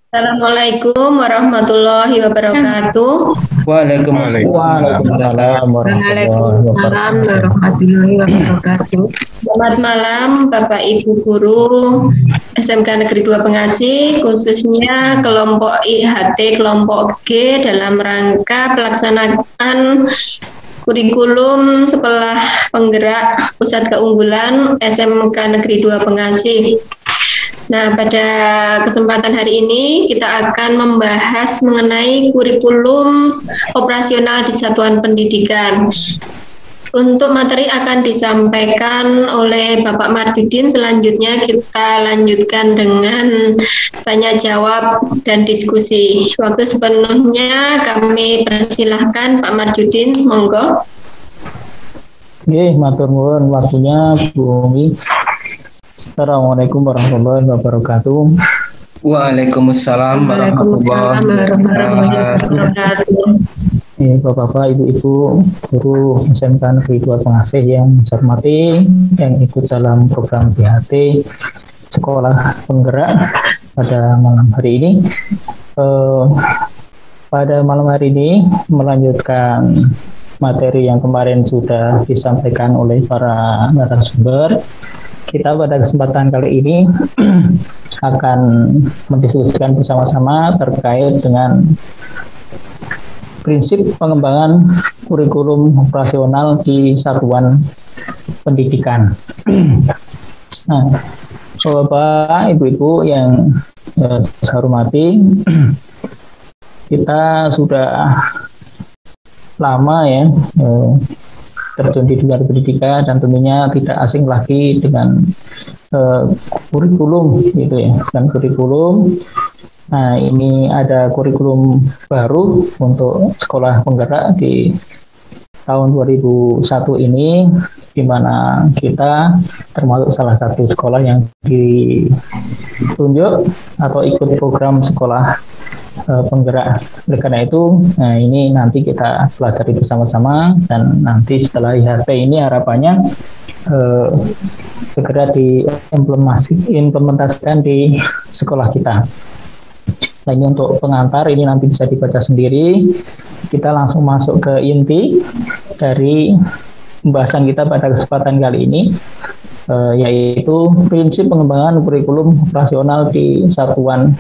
Assalamualaikum warahmatullahi wabarakatuh. Waalaikumsalam. Waalaikumsalam warahmatullahi Waalaikumsalam wabarakatuh. warahmatullahi wabarakatuh. Selamat malam Bapak Ibu Guru SMK Negeri 2 Pengasih, khususnya kelompok IHT kelompok G dalam rangka pelaksanaan kurikulum Sekolah Penggerak Pusat Keunggulan SMK Negeri 2 Pengasih. Nah, pada kesempatan hari ini kita akan membahas mengenai kurikulum operasional di satuan pendidikan. Untuk materi akan disampaikan oleh Bapak Marjudin. Selanjutnya kita lanjutkan dengan tanya jawab dan diskusi. Waktu sepenuhnya kami persilahkan Pak Marjudin, monggo. Oke, matur nuwun waktunya Bu Umi. Assalamualaikum warahmatullahi wabarakatuh. Waalaikumsalam warahmatullahi wabarakatuh. Bapak-bapak, ibu-ibu, guru SMK Negeri 2 Pengasih yang saya hormati, yang ikut dalam program BHT Sekolah Penggerak pada malam hari ini. Pada malam hari ini melanjutkan materi yang kemarin sudah disampaikan oleh para narasumber. Kita pada kesempatan kali ini akan mendiskusikan bersama-sama terkait dengan prinsip pengembangan kurikulum operasional di satuan pendidikan. Nah, Bapak, Ibu-ibu yang saya hormati, kita sudah lama ya terjun di dunia pendidikan dan tentunya tidak asing lagi dengan kurikulum gitu ya, dan kurikulum. Nah, ini ada kurikulum baru untuk sekolah penggerak di tahun 2001 ini, di mana kita termasuk salah satu sekolah yang ditunjuk atau ikut program sekolah penggerak. Oleh karena itu, nah ini nanti kita pelajari bersama-sama, dan nanti setelah IHT ini harapannya segera diimplementasikan di sekolah kita. Nah, ini untuk pengantar, ini nanti bisa dibaca sendiri. Kita langsung masuk ke inti dari pembahasan kita pada kesempatan kali ini, yaitu prinsip pengembangan kurikulum operasional di satuan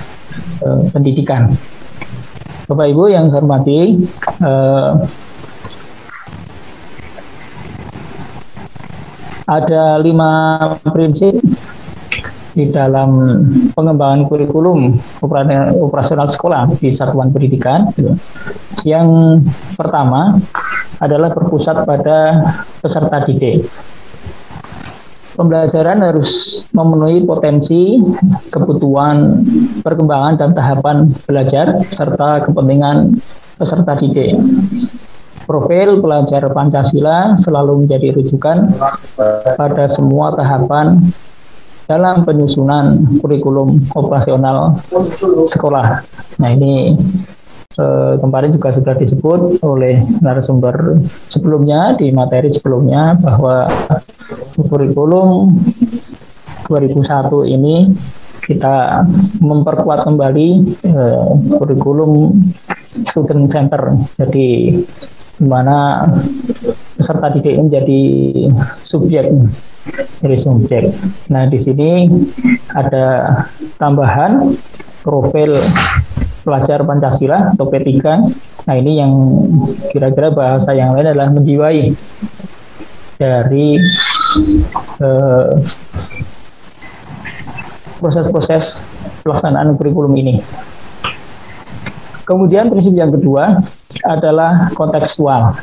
pendidikan. Bapak Ibu yang saya hormati, ada 5 prinsip di dalam pengembangan kurikulum operasional sekolah di satuan pendidikan. Yang pertama adalah berpusat pada peserta didik. Pembelajaran harus memenuhi potensi, kebutuhan, perkembangan, dan tahapan belajar, serta kepentingan peserta didik. Profil pelajar Pancasila selalu menjadi rujukan pada semua tahapan dalam penyusunan kurikulum operasional sekolah. Nah, ini kemarin juga sudah disebut oleh narasumber sebelumnya di materi sebelumnya bahwa kurikulum 2001 ini kita memperkuat kembali kurikulum student center. Jadi di mana peserta didik menjadi subjek. Nah, di sini ada tambahan profil pelajar Pancasila atau P3. Nah, ini yang kira-kira bahasa yang lain adalah menjiwai dari proses-proses pelaksanaan kurikulum ini. Kemudian prinsip yang kedua adalah kontekstual,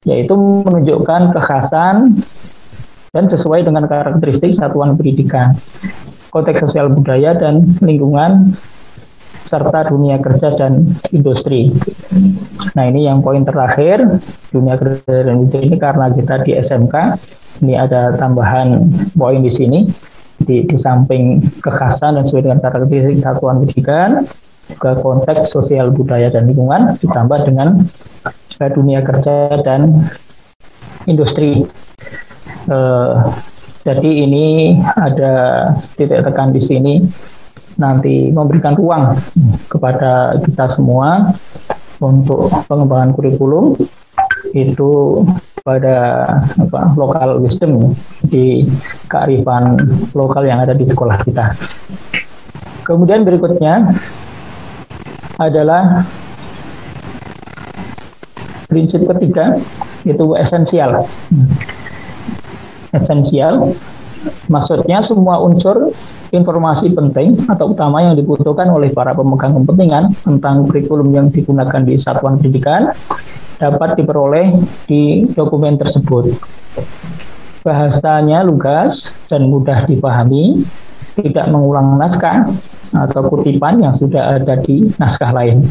yaitu menunjukkan kekhasan dan sesuai dengan karakteristik satuan pendidikan, konteks sosial budaya dan lingkungan, serta dunia kerja dan industri. Nah, ini yang poin terakhir, dunia kerja dan industri ini karena kita di SMK, ini ada tambahan poin di sini, di samping kekhasan dan sesuai dengan karakteristik satuan pendidikan, ke konteks sosial budaya dan lingkungan, ditambah dengan dunia kerja dan industri. Jadi ini ada titik tekan di sini, nanti memberikan ruang kepada kita semua untuk pengembangan kurikulum itu pada lokal wisdom, di kearifan lokal yang ada di sekolah kita. Kemudian berikutnya adalah prinsip ketiga, yaitu esensial. Esensial maksudnya semua unsur informasi penting atau utama yang dibutuhkan oleh para pemegang kepentingan tentang kurikulum yang digunakan di satuan pendidikan dapat diperoleh di dokumen tersebut. Bahasanya lugas dan mudah dipahami, tidak mengulang naskah atau kutipan yang sudah ada di naskah lain.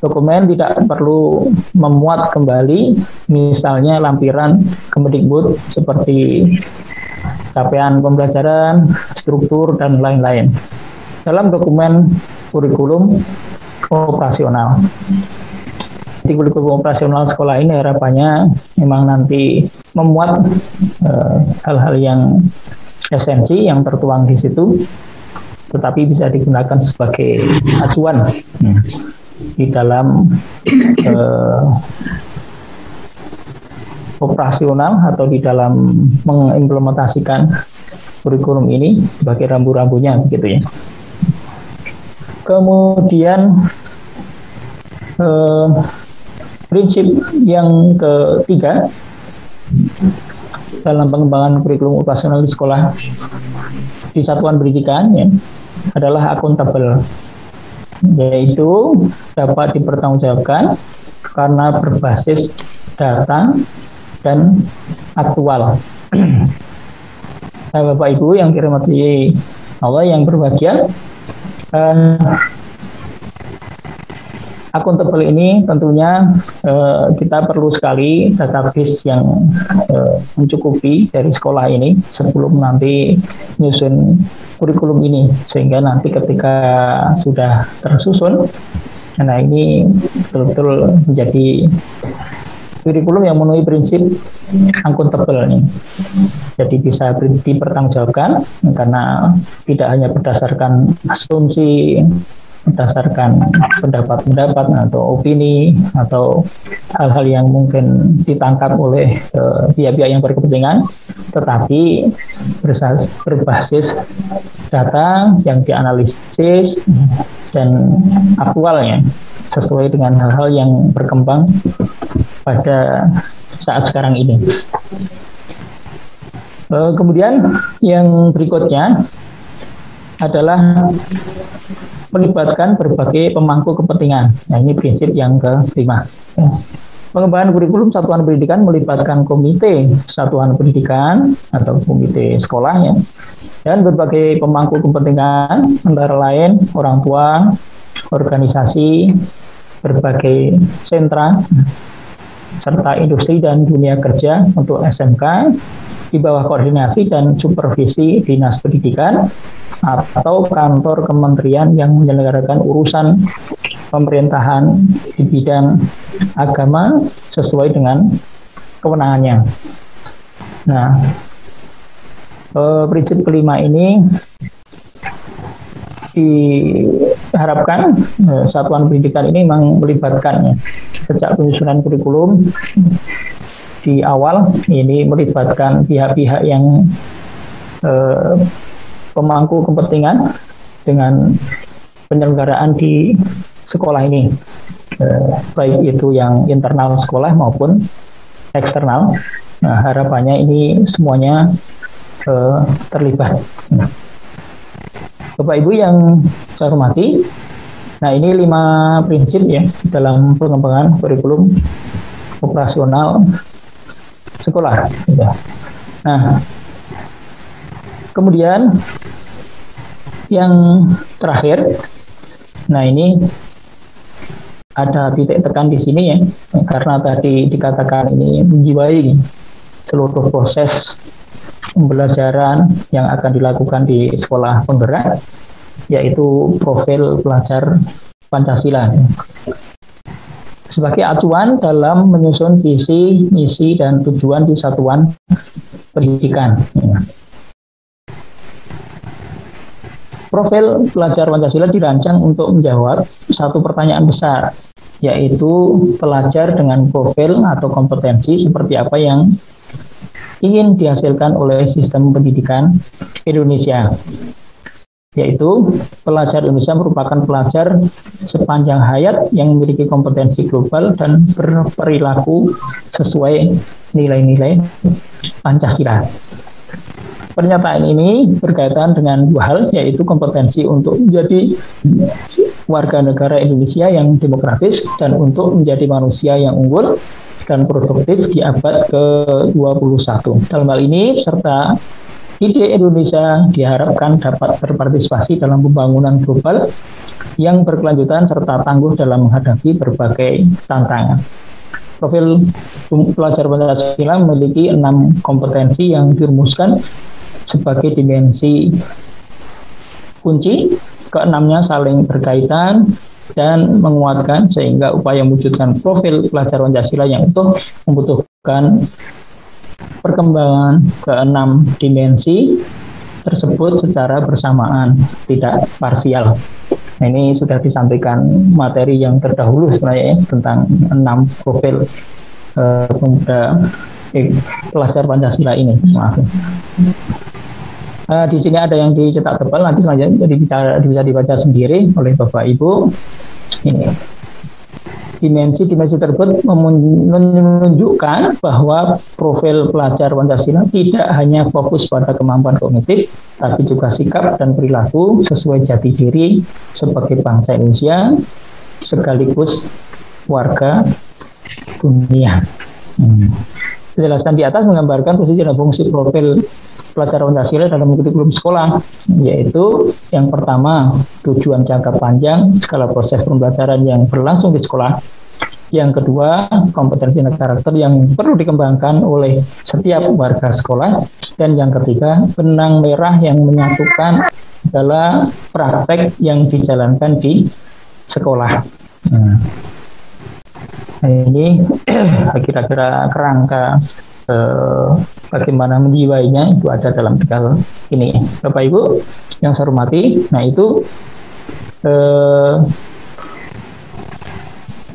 Dokumen tidak perlu memuat kembali, misalnya lampiran Kemendikbud seperti capaian pembelajaran, struktur, dan lain-lain dalam dokumen kurikulum operasional. Di kurikulum operasional sekolah ini harapannya memang nanti memuat hal-hal yang esensi yang tertuang di situ, tetapi bisa digunakan sebagai acuan di dalam operasional atau di dalam mengimplementasikan kurikulum ini sebagai rambu-rambunya, begitu ya. Kemudian prinsip yang ketiga dalam pengembangan kurikulum operasional di sekolah di satuan pendidikan ya, adalah akuntabel, yaitu dapat dipertanggungjawabkan karena berbasis data dan aktual. Nah, Bapak Ibu yang dirahmati Allah yang berbahagia, akuntabel ini tentunya kita perlu sekali database yang mencukupi dari sekolah ini sebelum nanti menyusun kurikulum ini, sehingga nanti ketika sudah tersusun, nah ini betul-betul menjadi kurikulum yang memenuhi prinsip akuntabel ini. Jadi bisa dipertanggungjawabkan karena tidak hanya berdasarkan asumsi, berdasarkan pendapat-pendapat atau opini atau hal-hal yang mungkin ditangkap oleh pihak-pihak yang berkepentingan, tetapi berbasis data yang dianalisis dan aktualnya sesuai dengan hal-hal yang berkembang pada saat sekarang ini. Kemudian yang berikutnya adalah melibatkan berbagai pemangku kepentingan. Nah, ini prinsip yang kelima. Pengembangan kurikulum satuan pendidikan melibatkan komite satuan pendidikan atau komite sekolah ya, dan berbagai pemangku kepentingan antara lain orang tua, organisasi, berbagai sentra, serta industri dan dunia kerja untuk SMK di bawah koordinasi dan supervisi Dinas Pendidikan atau kantor kementerian yang menyelenggarakan urusan pemerintahan di bidang agama sesuai dengan kewenangannya. Nah, prinsip kelima ini diharapkan satuan pendidikan ini memang melibatkan sejak penyusunan kurikulum di awal ini melibatkan pihak-pihak yang pemangku kepentingan dengan penyelenggaraan di sekolah ini, baik itu yang internal sekolah maupun eksternal. Nah, harapannya ini semuanya terlibat. Bapak Ibu yang saya hormati, nah ini 5 prinsip ya dalam pengembangan kurikulum operasional sekolah. Nah, kemudian yang terakhir, nah ini ada titik tekan di sini ya, karena tadi dikatakan ini menjiwai seluruh proses pembelajaran yang akan dilakukan di sekolah penggerak, yaitu profil pelajar Pancasila. Sebagai acuan dalam menyusun visi, misi, dan tujuan di satuan pendidikan. Profil pelajar Pancasila dirancang untuk menjawab satu pertanyaan besar, yaitu pelajar dengan profil atau kompetensi seperti apa yang ingin dihasilkan oleh sistem pendidikan Indonesia. Yaitu pelajar Indonesia merupakan pelajar sepanjang hayat yang memiliki kompetensi global dan berperilaku sesuai nilai-nilai Pancasila. Pernyataan ini berkaitan dengan dua hal, yaitu kompetensi untuk menjadi warga negara Indonesia yang demokratis dan untuk menjadi manusia yang unggul dan produktif di abad ke-21. Dalam hal ini, serta ide Indonesia diharapkan dapat berpartisipasi dalam pembangunan global yang berkelanjutan serta tangguh dalam menghadapi berbagai tantangan. Profil pelajar Pancasila memiliki 6 kompetensi yang dirumuskan sebagai dimensi kunci. Keenamnya saling berkaitan dan menguatkan sehingga upaya mewujudkan profil pelajar Pancasila yang utuh membutuhkan perkembangan keenam dimensi tersebut secara bersamaan, tidak parsial. Nah, ini sudah disampaikan materi yang terdahulu sebenarnya tentang 6 profil pemuda pelajar Pancasila ini. Maaf. Di sini ada yang dicetak tebal, nanti selanjutnya bisa dibaca sendiri oleh Bapak Ibu. Ini dimensi-dimensi tersebut menunjukkan bahwa profil pelajar Pancasila tidak hanya fokus pada kemampuan kognitif, tapi juga sikap dan perilaku sesuai jati diri sebagai bangsa Indonesia sekaligus warga dunia. Penjelasan di atas menggambarkan posisi dan fungsi profil pelajar Pancasila dalam kurikulum sekolah, yaitu yang pertama, tujuan jangka panjang skala proses pembelajaran yang berlangsung di sekolah. Yang kedua, kompetensi dan karakter yang perlu dikembangkan oleh setiap warga sekolah. Dan yang ketiga, benang merah yang menyatukan adalah praktek yang dijalankan di sekolah. Nah, ini kira-kira kerangka bagaimana menjiwainya itu ada dalam 3 hal ini. Bapak Ibu yang saya hormati, nah itu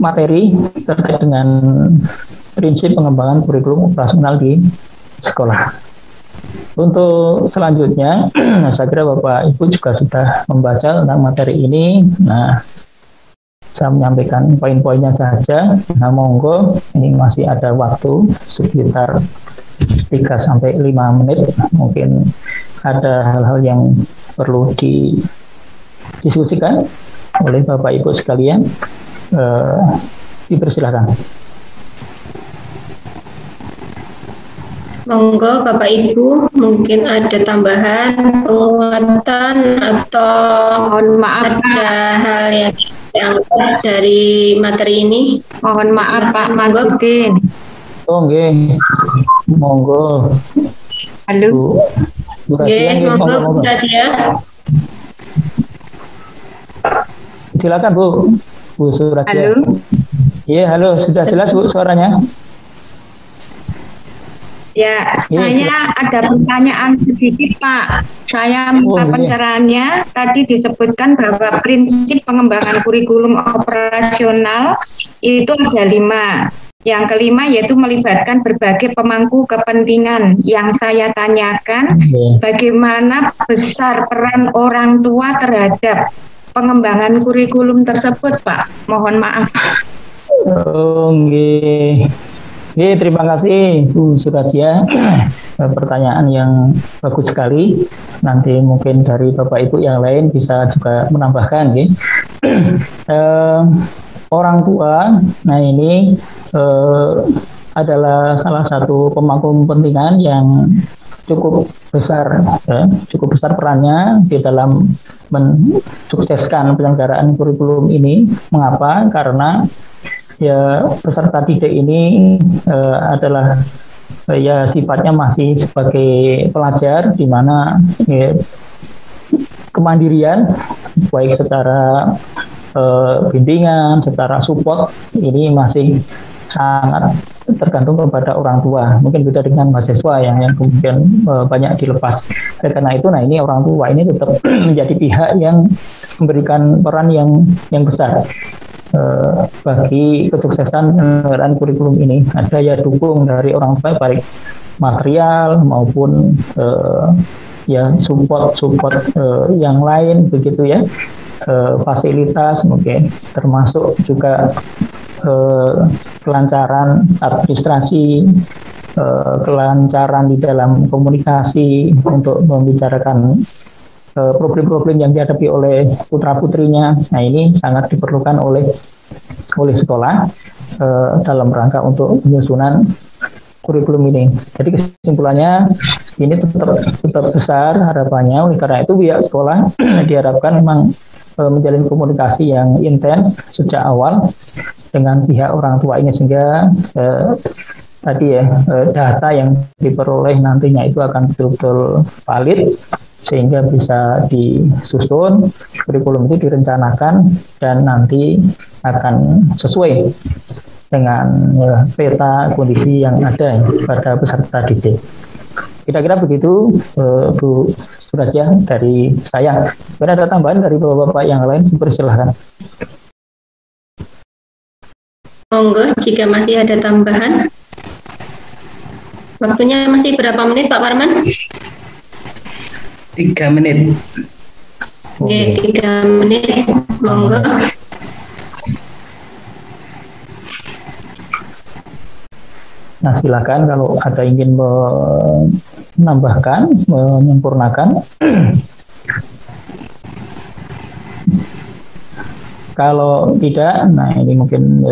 materi terkait dengan prinsip pengembangan kurikulum operasional di sekolah. Untuk selanjutnya, saya kira Bapak Ibu juga sudah membaca tentang materi ini. Nah, saya menyampaikan poin-poinnya saja. Nah, monggo, ini masih ada waktu sekitar 3-5 menit. Mungkin ada hal-hal yang perlu didiskusikan oleh Bapak Ibu sekalian. Dipersilakan. Monggo Bapak Ibu, mungkin ada tambahan, penguatan atau mohon maaf ada hal yang diangkat dari materi ini. Mohon maaf Pak Marsudin. Oh nggih. Monggo. Halo. Nggih, monggo Bu Suradia. Silakan Bu Suradia. Halo. Iya, halo, sudah jelas Bu suaranya? Ya, saya ada pertanyaan sedikit Pak. Saya minta pencerahannya. Tadi disebutkan bahwa prinsip pengembangan kurikulum operasional itu ada 5. Yang kelima yaitu melibatkan berbagai pemangku kepentingan. Yang saya tanyakan, bagaimana besar peran orang tua terhadap pengembangan kurikulum tersebut, Pak? Mohon maaf. Oke. Oke, terima kasih Bu Suradia. Pertanyaan yang bagus sekali. Nanti mungkin dari Bapak Ibu yang lain bisa juga menambahkan. Orang tua, nah ini adalah salah satu pemangku kepentingan yang cukup besar perannya di dalam mensukseskan penyelenggaraan kurikulum ini. Mengapa? Karena ya peserta didik ini adalah ya sifatnya masih sebagai pelajar, di mana ya, kemandirian baik secara bimbingan, secara support ini masih sangat tergantung kepada orang tua. Mungkin beda dengan mahasiswa yang kemudian banyak dilepas. Karena itu, nah ini orang tua ini tetap menjadi pihak yang memberikan peran yang besar bagi kesuksesan penyelenggaraan kurikulum ini. Ada ya dukung dari orang tua baik material maupun ya support yang lain begitu ya, fasilitas mungkin termasuk juga kelancaran administrasi, kelancaran di dalam komunikasi untuk membicarakan problem-problem yang dihadapi oleh putra-putrinya. Nah ini sangat diperlukan oleh sekolah dalam rangka untuk penyusunan kurikulum ini. Jadi kesimpulannya ini tetap besar harapannya. Oleh karena itu pihak sekolah diharapkan memang menjalin komunikasi yang intens sejak awal dengan pihak orang tua ini, sehingga tadi ya data yang diperoleh nantinya itu akan betul-betul valid sehingga bisa disusun, kurikulum itu direncanakan dan nanti akan sesuai dengan peta kondisi yang ada pada peserta didik. Kira-kira begitu Bu Suraja dari saya. Ada tambahan dari Bapak-Bapak yang lain, dipersilahkan. Monggo, jika masih ada tambahan. Waktunya masih berapa menit Pak Parman? 3 menit. Oke, 3 menit. Monggo. Nah, silakan kalau ada ingin menambahkan, menyempurnakan. Kalau tidak, nah ini mungkin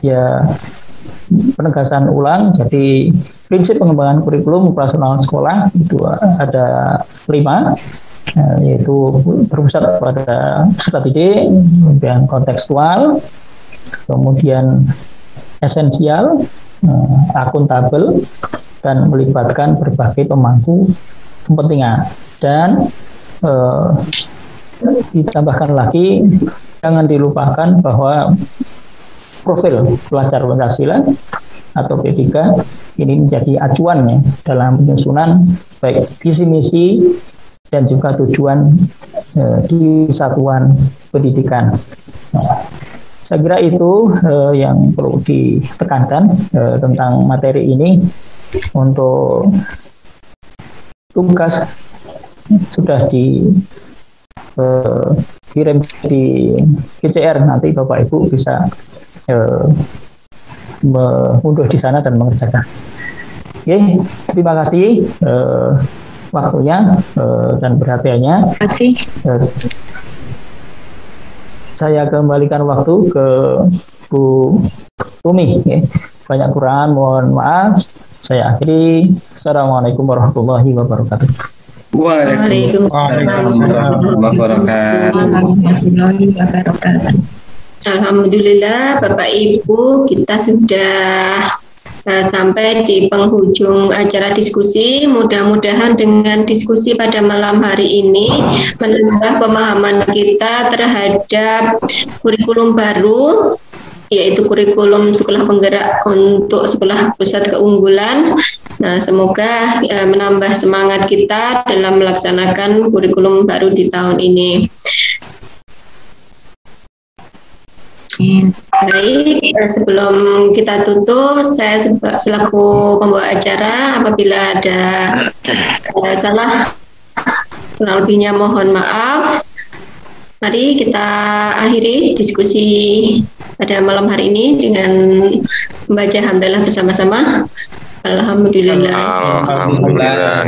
ya penegasan ulang. Jadi prinsip pengembangan kurikulum operasional sekolah itu ada 5, yaitu berpusat pada peserta didik, kemudian kontekstual, kemudian esensial, akuntabel, dan melibatkan berbagai pemangku kepentingan. Dan ditambahkan lagi, jangan dilupakan bahwa profil pelajar Pancasila atau P3 ini menjadi acuannya dalam penyusunan baik visi misi dan juga tujuan di satuan pendidikan. Nah, saya kira itu yang perlu ditekankan tentang materi ini. Untuk tugas sudah dikirim di GCR, nanti Bapak Ibu bisa mengunduh di sana dan mengerjakan. Oke, terima kasih waktunya dan perhatiannya. Terima kasih. Saya kembalikan waktu ke Bu Tumi. Banyak kurangan, mohon maaf. Saya akhiri. Assalamualaikum warahmatullahi wabarakatuh. Waalaikumsalam warahmatullahi wabarakatuh. Alhamdulillah Bapak Ibu, kita sudah sampai di penghujung acara diskusi. Mudah-mudahan dengan diskusi pada malam hari ini menambah pemahaman kita terhadap kurikulum baru, yaitu kurikulum sekolah penggerak untuk sekolah pusat keunggulan. Nah, semoga menambah semangat kita dalam melaksanakan kurikulum baru di tahun ini. Baik, sebelum kita tutup, saya selaku pembawa acara, apabila ada salah, kurang lebihnya mohon maaf. Mari kita akhiri diskusi pada malam hari ini dengan membaca hamdalah bersama-sama. Alhamdulillah. Alhamdulillah.